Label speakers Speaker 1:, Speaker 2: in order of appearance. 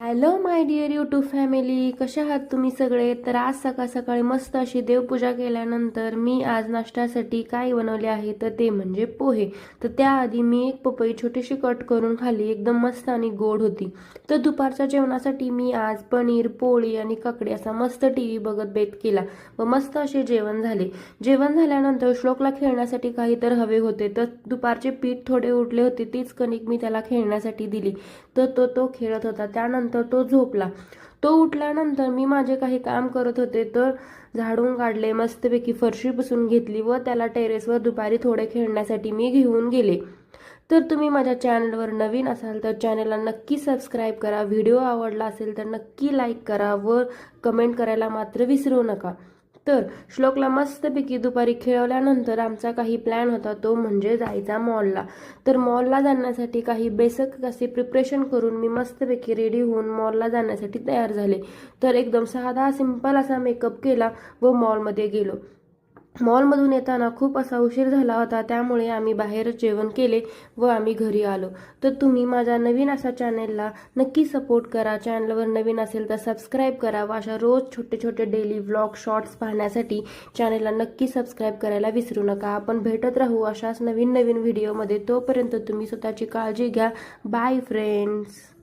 Speaker 1: Hello my dear YouTube family, कशा आहात तुम्ही सगळे. तर आज सकाळ सकाळी मस्त अशी देवपूजा केल्यानंतर मी आज नाश्त्यासाठी काय बनवले आहे तर ते म्हणजे पोहे. तर त्याआधी मी एक पपई छोटीशी कट करून खाल्ली, एकदम मस्त आणि गोड होती. तर दुपारच्या जेवणासाठी मी आज पनीर, पोळी आणि काकडी असा मस्त टीव्ही बघत बेत केला व मस्त असे जेवण झाले. जेवण झाल्यानंतर श्लोकला खेळण्यासाठी काही तर हवे होते, तर दुपारचे पीठ थोडे उरले होते, तीच कणिक मी त्याला खेळण्यासाठी दिली. तर तो खेळत होता. त्यानंतर तो झोपला. तो उठल्यानंतर मी माझे काही काम करत होते, तर झाडून काढले, मस्तपैकी फरशी पुसून घेतली व त्याला टेरेसवर दुपारी थोडे खेळण्यासाठी मी घेऊन गेले. तर तुम्ही माझ्या चॅनलवर नवीन असाल तर चॅनलला नक्की सबस्क्राईब करा. व्हिडिओ आवडला असेल तर नक्की लाईक करा व कमेंट करायला मात्र विसरू नका. तर श्लोकला मस्तपैकी दुपारी खेळवल्यानंतर आमचा काही प्लॅन होता, तो म्हणजे जायचा मॉलला. तर मॉलला जाण्यासाठी काही बेसिक असे प्रिपरेशन करून मी मस्तपैकी रेडी होऊन मॉलला जाण्यासाठी तयार झाले. तर एकदम साधा सिंपल असा मेकअप केला व मॉलमध्ये गेलो. मॉलमधून येताना खूप असा उशीर झाला होता, त्यामुळे आम्ही बाहेरच जेवण केले व आम्ही घरी आलो. तर तुम्ही माझ्या नवीन असा चॅनेलला नक्की सपोर्ट करा. चॅनलवर नवीन असेल तर सबस्क्राईब करा व अशा रोज छोटे छोटे डेली व्लॉग शॉर्ट्स पाहण्यासाठी चॅनलला नक्की सबस्क्राईब करायला विसरू नका. आपण भेटत राहू अशाच नवीन नवीन व्हिडिओमध्ये. तोपर्यंत तुम्ही स्वतःची काळजी घ्या. Bye friends.